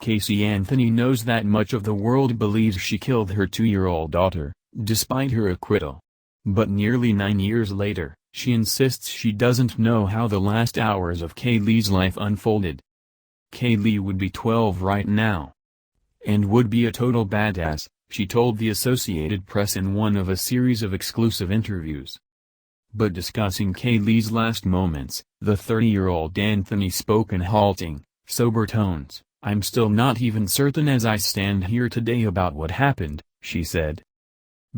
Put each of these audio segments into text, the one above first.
Casey Anthony knows that much of the world believes she killed her 2-year-old daughter, despite her acquittal. But nearly 9 years later, she insists she doesn't know how the last hours of Caylee's life unfolded. Caylee would be 12 right now. And would be a total badass, she told the Associated Press in one of a series of exclusive interviews. But discussing Caylee's last moments, the 30-year-old Anthony spoke in halting, sober tones. "I'm still not even certain as I stand here today about what happened," she said.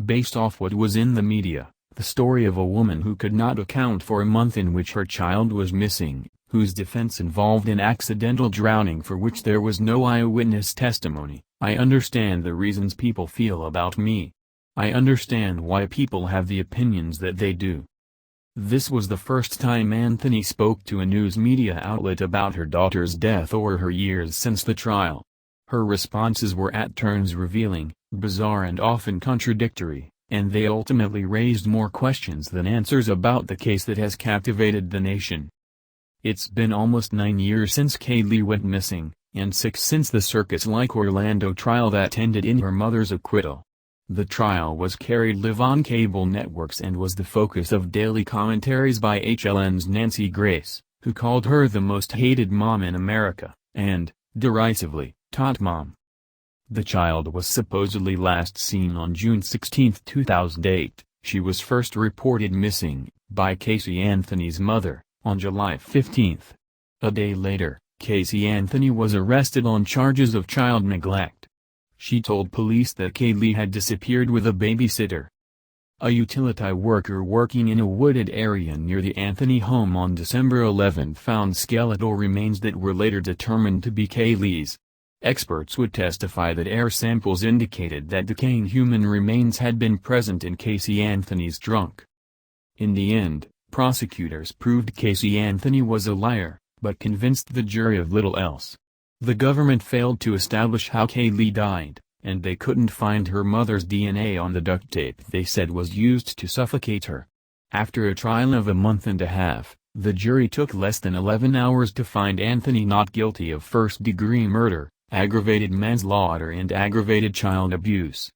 Based off what was in the media, the story of a woman who could not account for a month in which her child was missing, whose defense involved an accidental drowning for which there was no eyewitness testimony. "I understand the reasons people feel about me. I understand why people have the opinions that they do." This was the first time Anthony spoke to a news media outlet about her daughter's death or her years since the trial. Her responses were at turns revealing, bizarre and often contradictory, and they ultimately raised more questions than answers about the case that has captivated the nation. It's been almost 9 years since Caylee went missing, and 6 since the circus-like Orlando trial that ended in her mother's acquittal. The trial was carried live on cable networks and was the focus of daily commentaries by HLN's Nancy Grace, who called her the most hated mom in America, and, derisively, Tot Mom. The child was supposedly last seen on June 16, 2008. She was first reported missing, by Casey Anthony's mother, on July 15. A day later, Casey Anthony was arrested on charges of child neglect. She told police that Caylee had disappeared with a babysitter. A utility worker working in a wooded area near the Anthony home on December 11 found skeletal remains that were later determined to be Caylee's. Experts would testify that air samples indicated that decaying human remains had been present in Casey Anthony's trunk. In the end, prosecutors proved Casey Anthony was a liar, but convinced the jury of little else. The government failed to establish how Caylee died, and they couldn't find her mother's DNA on the duct tape they said was used to suffocate her. After a trial of a month and a half, the jury took less than 11 hours to find Anthony not guilty of first-degree murder, aggravated manslaughter and aggravated child abuse.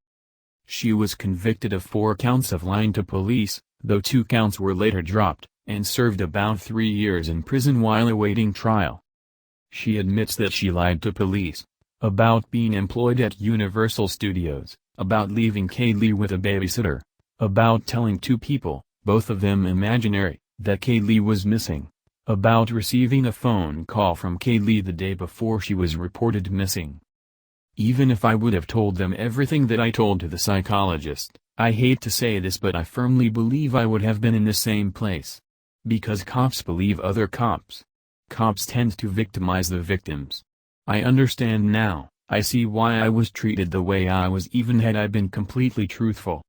She was convicted of 4 counts of lying to police, though 2 counts were later dropped, and served about 3 years in prison while awaiting trial. She admits that she lied to police about being employed at Universal Studios, about leaving Caylee with a babysitter, about telling 2 people, both of them imaginary, that Caylee was missing, about receiving a phone call from Caylee the day before she was reported missing. "Even if I would have told them everything that I told to the psychologist, I hate to say this but I firmly believe I would have been in the same place. Because cops believe other cops. Cops tend to victimize the victims. I understand now, I see why I was treated the way I was even had I been completely truthful."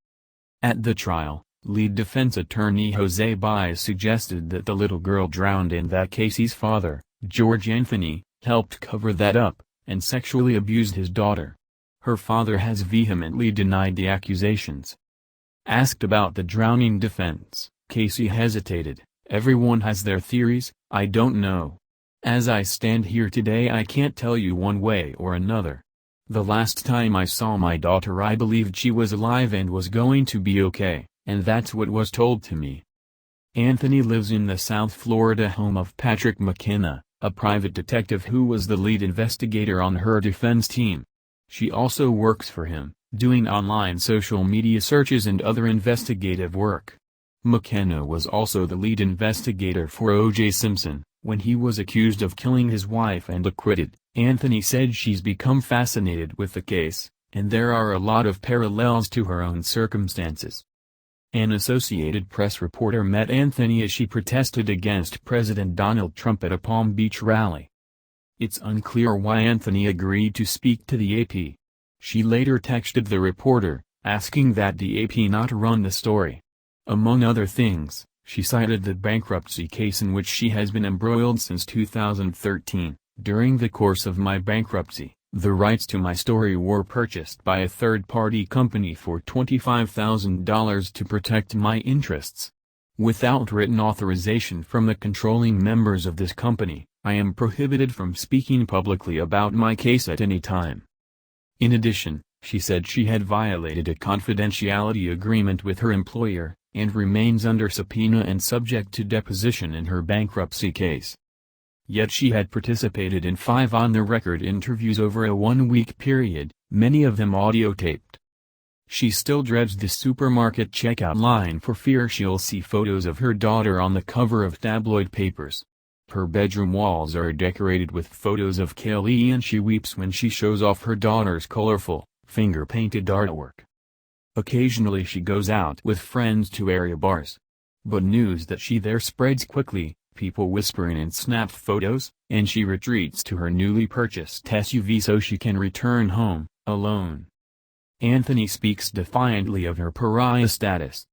At the trial, lead defense attorney Jose Baez suggested that the little girl drowned and that Casey's father, George Anthony, helped cover that up, and sexually abused his daughter. Her father has vehemently denied the accusations. Asked about the drowning defense, Casey hesitated. "Everyone has their theories, I don't know. As I stand here today I can't tell you one way or another. The last time I saw my daughter I believed she was alive and was going to be okay, and that's what was told to me." Anthony lives in the South Florida home of Patrick McKenna, a private detective who was the lead investigator on her defense team. She also works for him, doing online social media searches and other investigative work. McKenna was also the lead investigator for O.J. Simpson, when he was accused of killing his wife and acquitted. Anthony said she's become fascinated with the case, and there are a lot of parallels to her own circumstances. An Associated Press reporter met Anthony as she protested against President Donald Trump at a Palm Beach rally. It's unclear why Anthony agreed to speak to the AP. She later texted the reporter, asking that the AP not run the story. Among other things, she cited the bankruptcy case in which she has been embroiled since 2013. "During the course of my bankruptcy, The rights to my story were purchased by a third-party company for $25,000 to protect my interests. Without written authorization from the controlling members of this company, I am prohibited from speaking publicly about my case at any time. In addition, she said she had violated a confidentiality agreement with her employer, and remains under subpoena and subject to deposition in her bankruptcy case. Yet she had participated in 5 on-the-record interviews over a 1-week period, many of them audiotaped. She still dreads the supermarket checkout line for fear she'll see photos of her daughter on the cover of tabloid papers. Her bedroom walls are decorated with photos of Caylee, and she weeps when she shows off her daughter's colorful, finger-painted artwork. Occasionally she goes out with friends to area bars. But news that she there spreads quickly, people whispering and snap photos, and she retreats to her newly purchased SUV so she can return home, alone. Anthony speaks defiantly of her pariah status.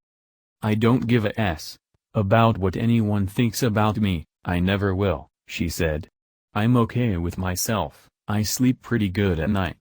"I don't give a s. about what anyone thinks about me, I never will," she said. "I'm okay with myself, I sleep pretty good at night,